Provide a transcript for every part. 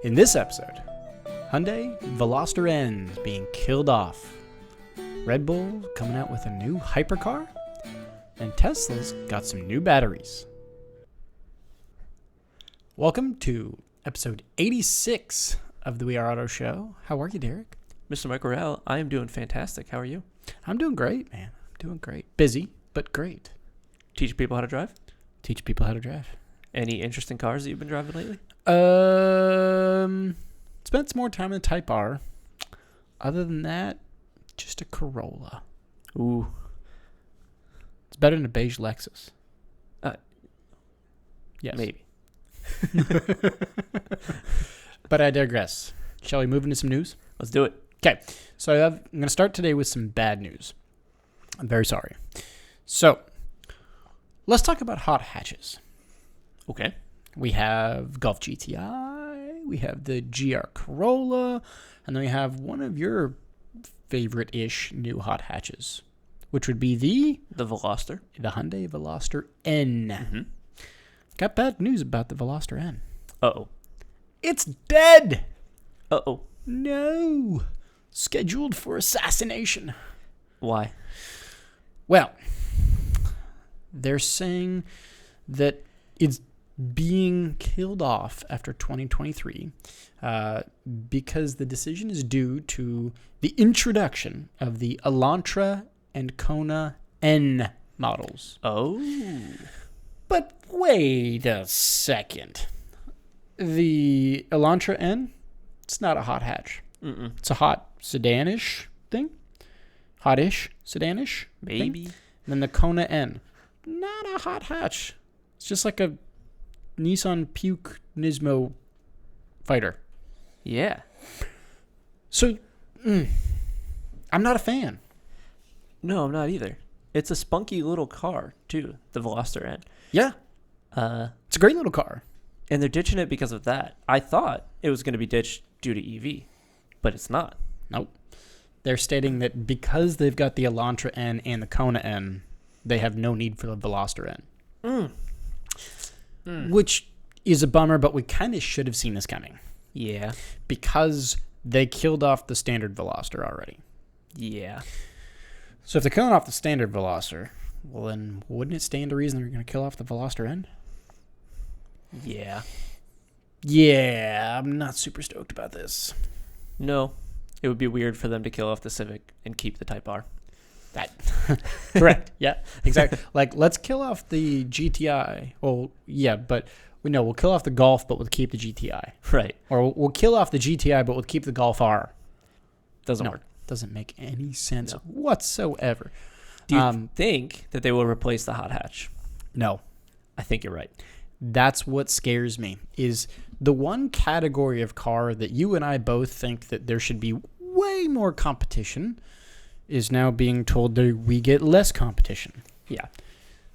In this episode, Hyundai Veloster N is being killed off. Red Bull coming out with a new hypercar, and Tesla's got some new batteries. Welcome to episode 86 of the We Are Auto Show. How are you, Derek? Mr. Mike Morrell, I am doing fantastic. How are you? I'm doing great, man. I'm doing great. Busy, but great. Teaching people how to drive? Teach people how to drive. Any interesting cars that you've been driving lately? Spent some more time in the Type R. Other than that, just a Corolla. Ooh. It's better than a beige Lexus. Yes. Maybe. But I digress. Shall we move into some news? Let's do it. Okay, so I'm going to start today with some bad news. I'm very sorry. So, let's talk about hot hatches. Okay. We have Golf GTI, we have the GR Corolla, and then we have one of your favorite-ish new hot hatches, which would be the Veloster. The Hyundai Veloster N. Mm-hmm. Got bad news about the Veloster N. Uh-oh. It's dead! Uh-oh. No! Scheduled for assassination. Why? Well, they're saying that it's being killed off after 2023 because the decision is due to the introduction of the Elantra and Kona N models. Oh. But wait a second. The Elantra N, it's not a hot hatch. Mm-mm. It's a hot sedanish thing. Hot-ish, sedanish Maybe. thing. And then the Kona N, not a hot hatch. It's just like a Nissan Puke Nismo fighter. Yeah. So, I'm not a fan. No, I'm not either. It's a spunky little car, too, the Veloster N. Yeah. It's a great little car. And they're ditching it because of that. I thought it was going to be ditched due to EV, but it's not. Nope. They're stating that because they've got the Elantra N and the Kona N, they have no need for the Veloster N. Which is a bummer, but we kind of should have seen this coming. Yeah. Because they killed off the standard Veloster already. Yeah. So if they're killing off the standard Veloster, well then wouldn't it stand to reason they're going to kill off the Veloster N? Yeah. Yeah, I'm not super stoked about this. No. It would be weird for them to kill off the Civic and keep the Type R. That correct. Yeah, exactly. Like, let's kill off the GTI. Well, yeah, but we'll kill off the Golf, but we'll keep the GTI. Right. Or we'll kill off the GTI, but we'll keep the Golf R. Doesn't work. Doesn't make any sense whatsoever. Do you think that they will replace the hot hatch? No. I think you're right. That's what scares me, is the one category of car that you and I both think that there should be way more competition is now being told that we get less competition. Yeah.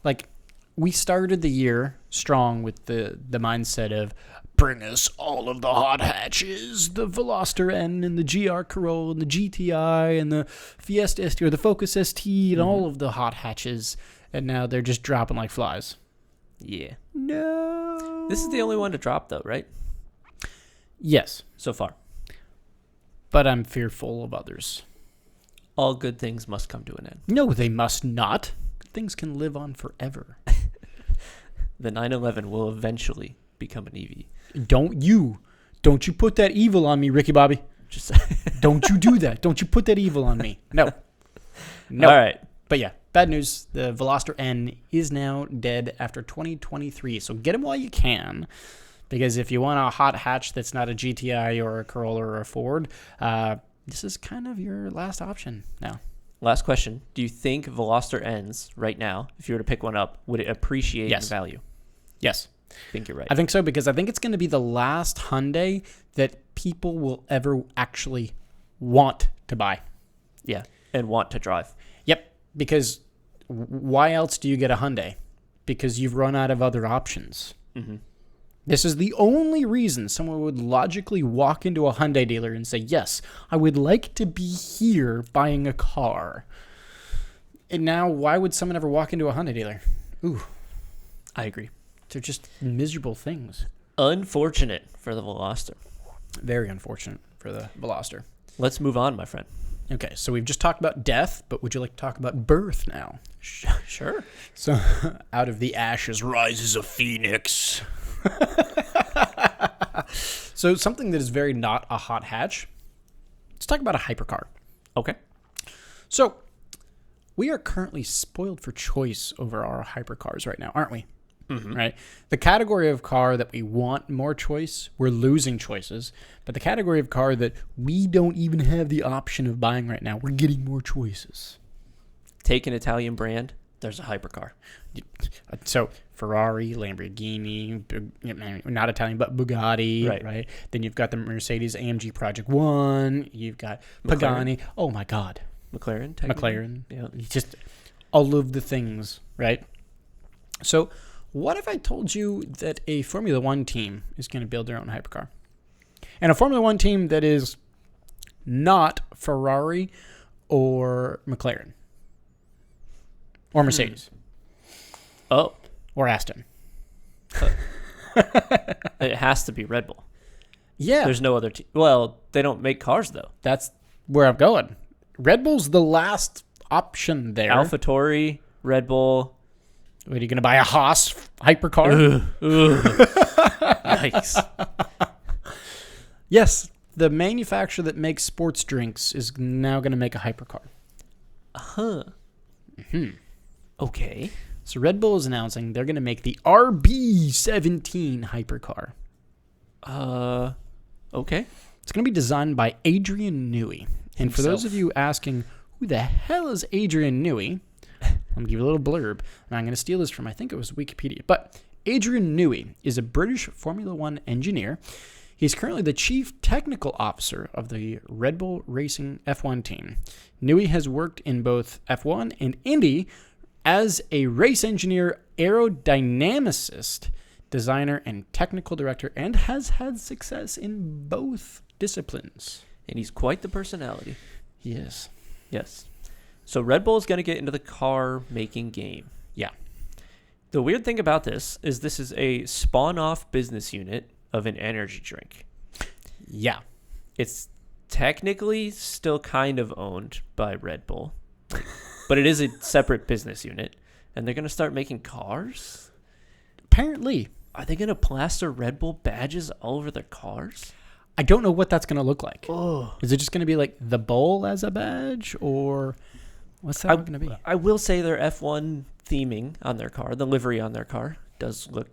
Like, we started the year strong with the mindset of bring us all of the hot hatches, the Veloster N and the GR Corolla and the GTI and the Fiesta ST or the Focus ST and all of the hot hatches, and now they're just dropping like flies. Yeah. No. This is the only one to drop, though, right? Yes. So far. But I'm fearful of others. All good things must come to an end. No, they must not. Things can live on forever. The 911 will eventually become an EV. Don't you put that evil on me, Ricky Bobby. Just Don't you do that. Don't you put that evil on me. No. All right. But yeah, bad news. The Veloster N is now dead after 2023. So get him while you can. Because if you want a hot hatch that's not a GTI or a Corolla or a Ford, this is kind of your last option now. Last question. Do you think Veloster N's right now, if you were to pick one up, would it appreciate in value? Yes. I think you're right. I think so, because I think it's going to be the last Hyundai that people will ever actually want to buy. Yeah, and want to drive. Yep, because why else do you get a Hyundai? Because you've run out of other options. Mm-hmm. This is the only reason someone would logically walk into a Hyundai dealer and say, yes, I would like to be here buying a car. And now, why would someone ever walk into a Hyundai dealer? Ooh. I agree. They're just miserable things. Unfortunate for the Veloster. Very unfortunate for the Veloster. Let's move on, my friend. Okay, so we've just talked about death, but would you like to talk about birth now? Sure. So, out of the ashes rises a phoenix. So, something that is very not a hot hatch. Let's talk about a hypercar. Okay. So, we are currently spoiled for choice over our hypercars right now, aren't we? Mm-hmm. Right? The category of car that we want more choice, we're losing choices. But the category of car that we don't even have the option of buying right now, we're getting more choices. Take an Italian brand, there's a hypercar. So Ferrari, Lamborghini, not Italian, but Bugatti, right? Then you've got the Mercedes AMG Project One. You've got Pagani. Oh my God, McLaren. Yeah, just all of the things, right? So, what if I told you that a Formula One team is going to build their own hypercar, and a Formula One team that is not Ferrari or McLaren or Mercedes? Oh. Or Aston. It has to be Red Bull. Yeah. There's no other team. Well, they don't make cars, though. That's where I'm going. Red Bull's the last option there. AlphaTauri, Red Bull. What, are you going to buy a Haas hypercar? Yikes. Yes. The manufacturer that makes sports drinks is now going to make a hypercar. Huh. Mm-hmm. Okay. So Red Bull is announcing they're going to make the RB17 hypercar. Okay. It's going to be designed by Adrian Newey. And for those of you asking, who the hell is Adrian Newey? Let me give you a little blurb. And I'm going to steal this from, I think it was Wikipedia. But Adrian Newey is a British Formula One engineer. He's currently the chief technical officer of the Red Bull Racing F1 team. Newey has worked in both F1 and Indy as a race engineer, aerodynamicist, designer, and technical director, and has had success in both disciplines. And he's quite the personality. He is. Yes. So Red Bull is going to get into the car-making game. Yeah. The weird thing about this is a spawn-off business unit of an energy drink. Yeah. It's technically still kind of owned by Red Bull, but it is a separate business unit, and they're going to start making cars? Apparently. Are they going to plaster Red Bull badges all over their cars? I don't know what that's going to look like. Oh. Is it just going to be like the Bull as a badge, or what's that going to be? I will say their F1 theming on their car, the livery on their car, does look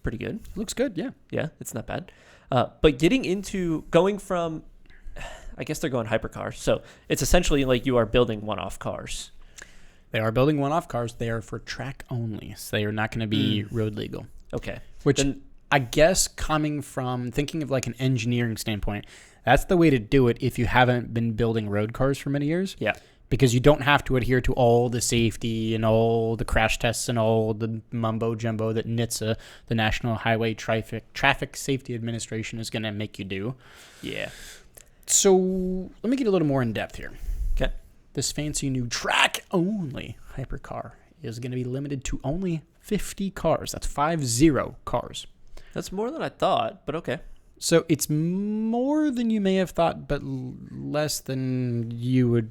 pretty good. Looks good, yeah. Yeah, it's not bad. But going from, I guess they're going hypercar. So it's essentially like you are building one-off cars. They are building one-off cars. They are for track only, so they are not going to be road legal. Okay. Which I guess coming from thinking of like an engineering standpoint, that's the way to do it if you haven't been building road cars for many years. Yeah. Because you don't have to adhere to all the safety and all the crash tests and all the mumbo-jumbo that NHTSA, the National Highway Traffic Safety Administration, is going to make you do. Yeah. So let me get a little more in-depth here. Okay. This fancy new track-only hypercar is going to be limited to only 50 cars. That's 50 cars. That's more than I thought, but okay. So it's more than you may have thought, but less than you would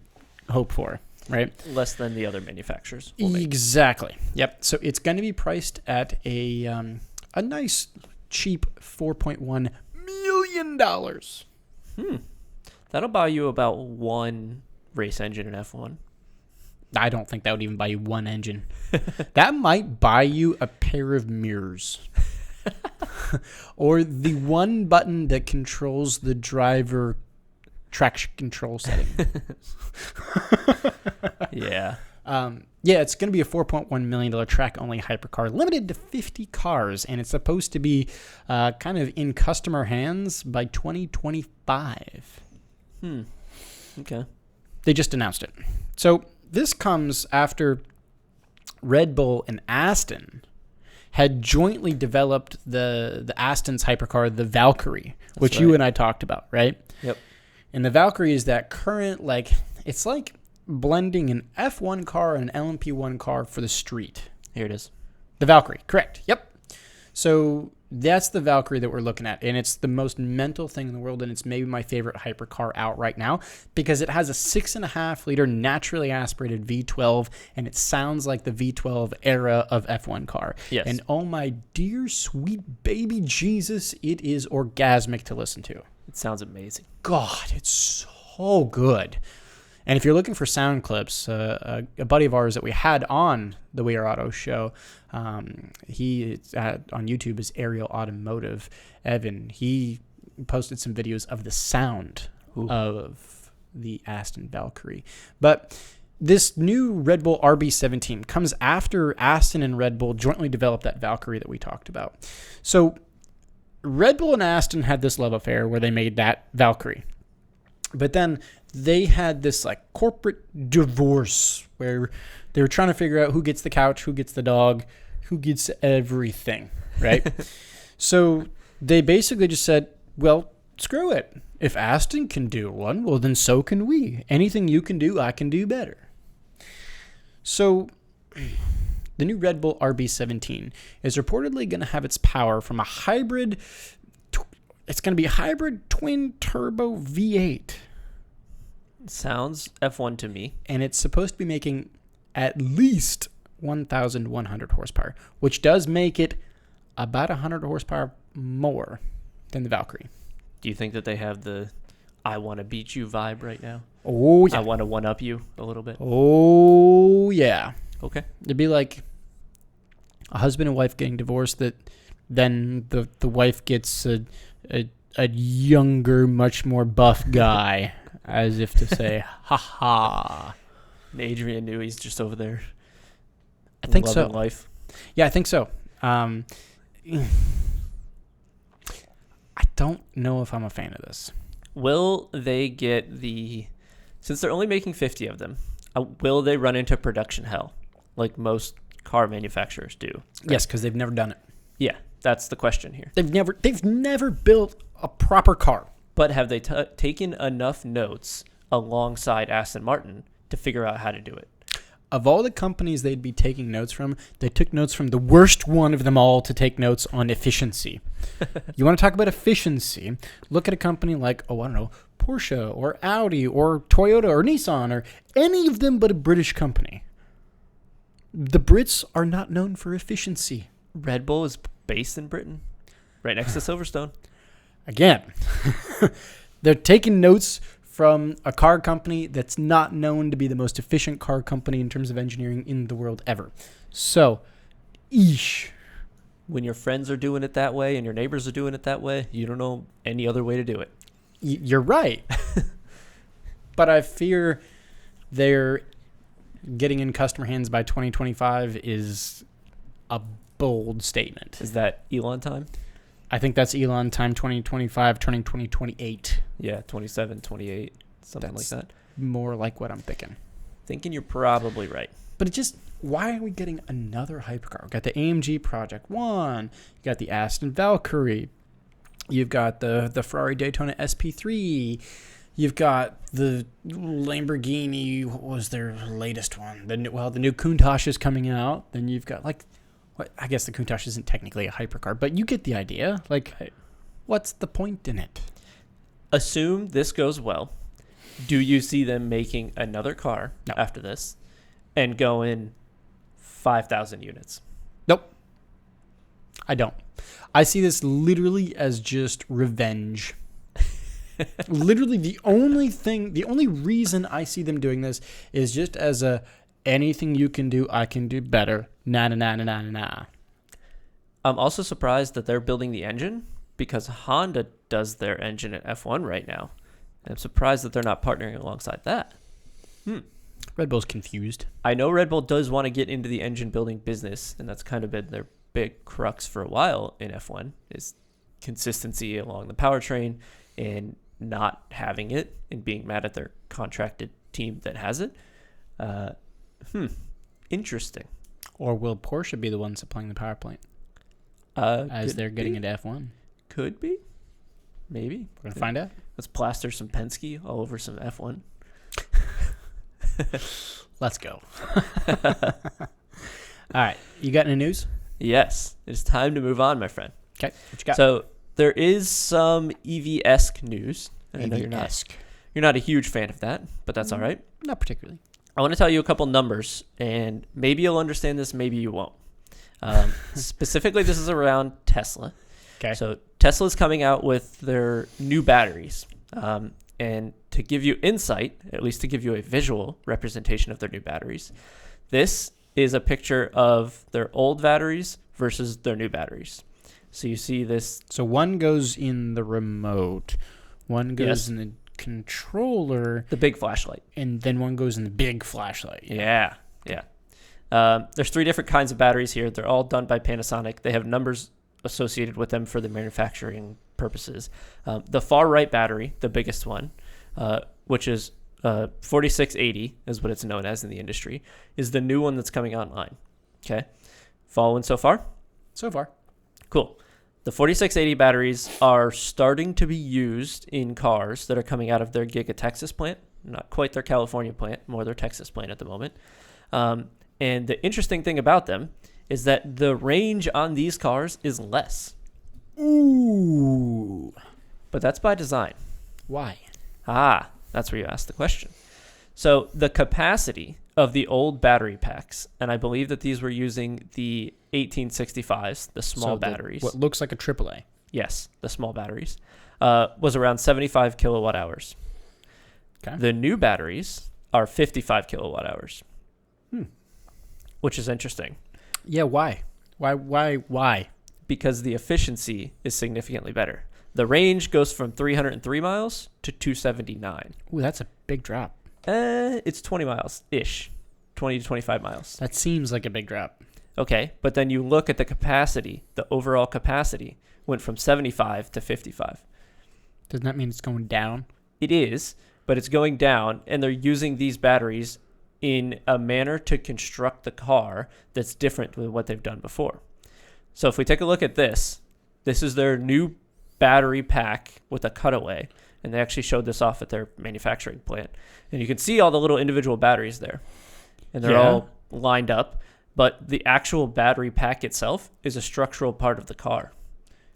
hope for, right? Less than the other manufacturers. Exactly. Yep. So it's going to be priced at a nice, cheap $4.1 million. That'll buy you about one race engine in F1. I don't think that would even buy you one engine. That might buy you a pair of mirrors. Or the one button that controls the driver traction control setting. Yeah. Yeah, it's going to be a $4.1 million track-only hypercar, limited to 50 cars, and it's supposed to be kind of in customer hands by 2025. Okay. They just announced it. So this comes after Red Bull and Aston had jointly developed the Aston's hypercar, the Valkyrie, which you and I talked about, right? Yep. And the Valkyrie is that current, it's like blending an F1 car and an LMP1 car for the street. Here it is. The Valkyrie, correct. Yep. So that's the Valkyrie that we're looking at, and it's the most mental thing in the world, and it's maybe my favorite hypercar out right now because it has a 6.5-liter naturally aspirated V12, and it sounds like the V12 era of F1 car. Yes. And oh my dear sweet baby Jesus, it is orgasmic to listen to. It sounds amazing. God, it's so good. And if you're looking for sound clips, a buddy of ours that we had on the We Are Auto show, he on YouTube is Aerial Automotive. Evan, he posted some videos of the sound of the Aston Valkyrie. But this new Red Bull RB17 comes after Aston and Red Bull jointly developed that Valkyrie that we talked about. So Red Bull and Aston had this love affair where they made that Valkyrie. But then they had this like corporate divorce where they were trying to figure out who gets the couch, who gets the dog, who gets everything, right? So they basically just said, well, screw it. If Aston can do one, well, then so can we. Anything you can do, I can do better. So the new Red Bull RB17 is reportedly going to have its power from a hybrid. It's going to be a hybrid twin turbo V8. Sounds F1 to me. And it's supposed to be making at least 1,100 horsepower, which does make it about 100 horsepower more than the Valkyrie. Do you think that they have the I want to beat you vibe right now? Oh, yeah. I want to one-up you a little bit? Oh, yeah. Okay. It'd be like a husband and wife getting divorced that then the wife gets a younger, much more buff guy, as if to say, ha ha. And Adrian knew he's just over there. I think so. Life. Yeah, I think so. I don't know if I'm a fan of this. Will they get since they're only making 50 of them, will they run into production hell like most car manufacturers do? Right? Yes, because they've never done it. Yeah, that's the question here. They've never built a proper car. But have they taken enough notes alongside Aston Martin to figure out how to do it? Of all the companies they'd be taking notes from, they took notes from the worst one of them all to take notes on efficiency. You want to talk about efficiency? Look at a company like, I don't know, Porsche or Audi or Toyota or Nissan or any of them but a British company. The Brits are not known for efficiency. Red Bull is based in Britain, right next to Silverstone. Again, they're taking notes from a car company that's not known to be the most efficient car company in terms of engineering in the world ever. So, eesh. When your friends are doing it that way and your neighbors are doing it that way, you don't know any other way to do it. You're right. But I fear they're getting in customer hands by 2025 is a bold statement. Is that Elon time? I think that's Elon time, 2025, turning 2028. Yeah, 27, 28, something That's like that. more like what I'm thinking. Thinking you're probably right. But it just, why are we getting another hypercar? We've got the AMG Project 1. You got the Aston Valkyrie. You've got the Ferrari Daytona SP3. You've got the Lamborghini, what was their latest one? The new Countach is coming out. Then you've got, I guess the Countach isn't technically a hypercar, but you get the idea. What's the point in it? Assume this goes well. Do you see them making another car after this and going 5,000 units? Nope. I don't. I see this literally as just revenge. Literally the only reason I see them doing this is just as anything you can do, I can do better. Nah. I'm also surprised that they're building the engine because Honda does their engine at F1 right now. And I'm surprised that they're not partnering alongside that. Red Bull's confused. I know Red Bull does want to get into the engine building business, and that's kind of been their big crux for a while in F1 is consistency along the powertrain and not having it and being mad at their contracted team that has it. Interesting. Or will Porsche be the one supplying the power plant as they're getting into F1? Could be. Maybe. We're going to find out. Let's plaster some Penske all over some F1. Let's go. All right. You got any news? Yes, it's time to move on, my friend. Okay, what you got? So there is some EV-esque news. And I know EV-esque. you're not a huge fan of that, but that's all right. Not particularly. I want to tell you a couple numbers, and maybe you'll understand this, maybe you won't. Specifically, this is around Tesla. Okay. So Tesla's coming out with their new batteries. And to give you insight, at least to give you a visual representation of their new batteries, this is a picture of their old batteries versus their new batteries. So you see this. So one goes in the remote, one goes in the controller, the big flashlight, and then one goes in the big flashlight. Yeah. There's 3 different kinds of batteries here. They're all done by Panasonic. They have numbers associated with them for the manufacturing purposes. The far right battery, the biggest one, which is 4680 is what it's known as in the industry, is the new one that's coming online. Okay. Following so far? So far. Cool. The 4680 batteries are starting to be used in cars that are coming out of their Giga Texas plant. Not quite their California plant, more their Texas plant at the moment. And the interesting thing about them is that the range on these cars is less. Ooh. But that's by design. Why? That's where you ask the question. So the capacity of the old battery packs, and I believe that these were using the 1865s, the small batteries. What looks like a AAA. Yes, the small batteries, was around 75 kilowatt hours. Okay. The new batteries are 55 kilowatt hours, which is interesting. Yeah, why? Why? Because the efficiency is significantly better. The range goes from 303 miles to 279. Ooh, that's a big drop. It's 20 miles-ish, 20 to 25 miles. That seems like a big drop. Okay, but then you look at the capacity, the overall capacity went from 75 to 55. Doesn't that mean it's going down? It is, but it's going down, and they're using these batteries in a manner to construct the car that's different than what they've done before. So if we take a look at this is their new battery pack with a cutaway, and they actually showed this off at their manufacturing plant. And you can see all the little individual batteries there, and they're all lined up, but the actual battery pack itself is a structural part of the car.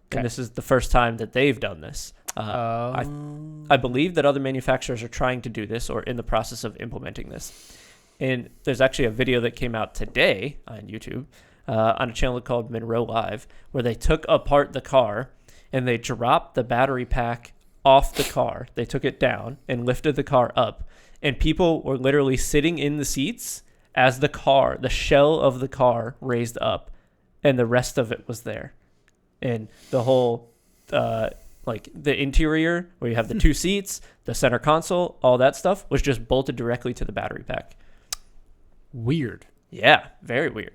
Okay. And this is the first time that they've done this. I believe that other manufacturers are trying to do this or in the process of implementing this. And there's actually a video that came out today on YouTube on a channel called Monroe Live, where they took apart the car and they dropped the battery pack off the car. They took it down and lifted the car up. And people were literally sitting in the seats as the shell of the car raised up, and the rest of it was there. And the whole, like the interior where you have the 2 seats, the center console, all that stuff was just bolted directly to the battery pack. Weird. Yeah, very weird.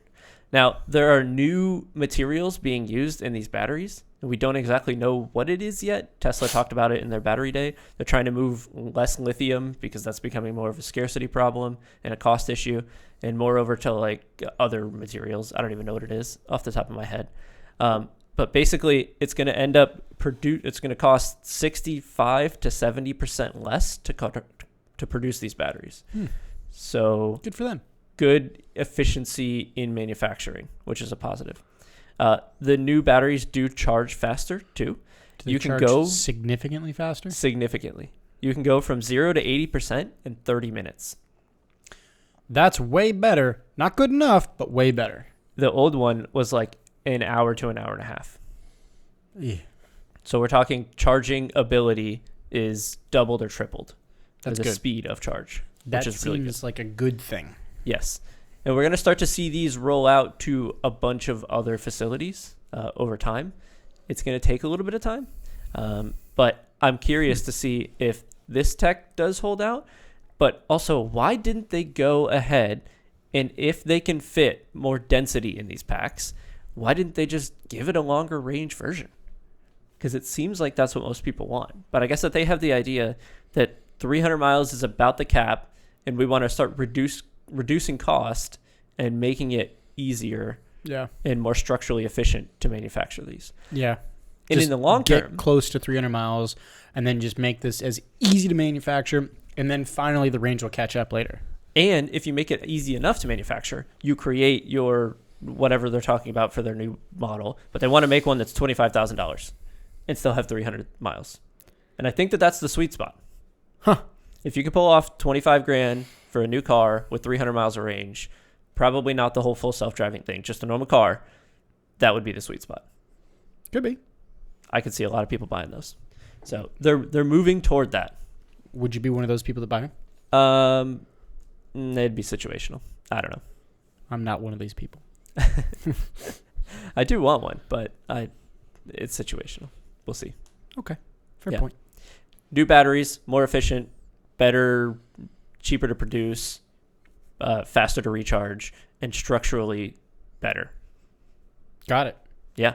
Now, there are new materials being used in these batteries, and we don't exactly know what it is yet. Tesla talked about it in their battery day. They're trying to move less lithium because that's becoming more of a scarcity problem and a cost issue, and more over to like other materials. I don't even know what it is off the top of my head. But basically, it's going to end up it's going to cost 65 to 70% less to produce these batteries. So good for them. Good efficiency in manufacturing, which is a positive. The new batteries do charge faster too. You can go significantly faster. Significantly, you can go from 0 to 80% in 30 minutes. That's way better. Not good enough, but way better. The old one was like an hour to an hour and a half. Yeah. So we're talking charging ability is doubled or tripled. That's the good. Speed of charge. That which is seems really good. like a good thing. Yes. And we're going to start to see these roll out to a bunch of other facilities over time. It's going to take a little bit of time. But I'm curious to see if this tech does hold out. But also, why didn't they go ahead and if they can fit more density in these packs, why didn't they just give it a longer range version? Because it seems like that's what most people want. But I guess that they have the idea that 300 miles is about the cap, and we want to start reducing cost and making it easier and more structurally efficient to manufacture these. Yeah. And just in the long term, get close to 300 miles and then just make this as easy to manufacture, and then finally the range will catch up later. and if you make it easy enough to manufacture, you create your whatever they're talking about for their new model, but they want to make one that's $25,000 and still have 300 miles. And I think that that's the sweet spot. Huh. If you could pull off 25 grand for a new car with 300 miles of range, probably not the whole full self-driving thing, just a normal car, that would be the sweet spot. Could be. I could see a lot of people buying those. So they're moving toward that. Would you be one of those people that buy them? It'd be situational. I don't know. I'm not one of these people. I do want one, but it's situational. We'll see. Okay. Fair point. New batteries, more efficient, better, cheaper to produce, faster to recharge, and structurally better. Got it. Yeah.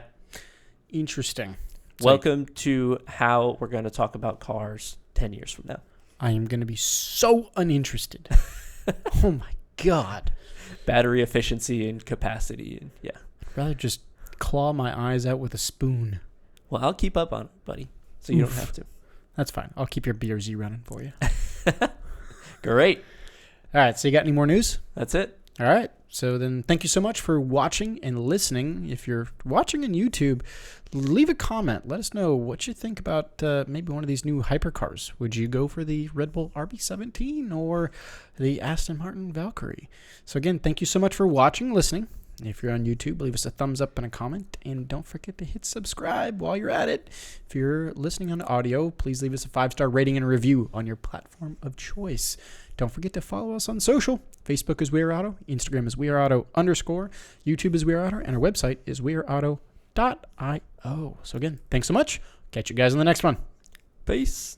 Interesting. Welcome to how we're going to talk about cars 10 years from now. I am going to be so uninterested. Oh my God. Battery efficiency and capacity. And yeah. I'd rather just claw my eyes out with a spoon. Well, I'll keep up on it, buddy. So you don't have to. That's fine. I'll keep your BRZ running for you. Great. All right. So you got any more news? That's it. All right. So then thank you so much for watching and listening. If you're watching on YouTube, leave a comment. Let us know what you think about maybe one of these new hypercars. Would you go for the Red Bull RB17 or the Aston Martin Valkyrie? So again, thank you so much for watching and listening. If you're on YouTube, leave us a thumbs up and a comment. And don't forget to hit subscribe while you're at it. If you're listening on audio, please leave us a 5-star rating and a review on your platform of choice. Don't forget to follow us on social. Facebook is We Are Auto. Instagram is We Are Auto _. YouTube is We Are Auto. And our website is weareauto.io. So again, thanks so much. Catch you guys in the next one. Peace.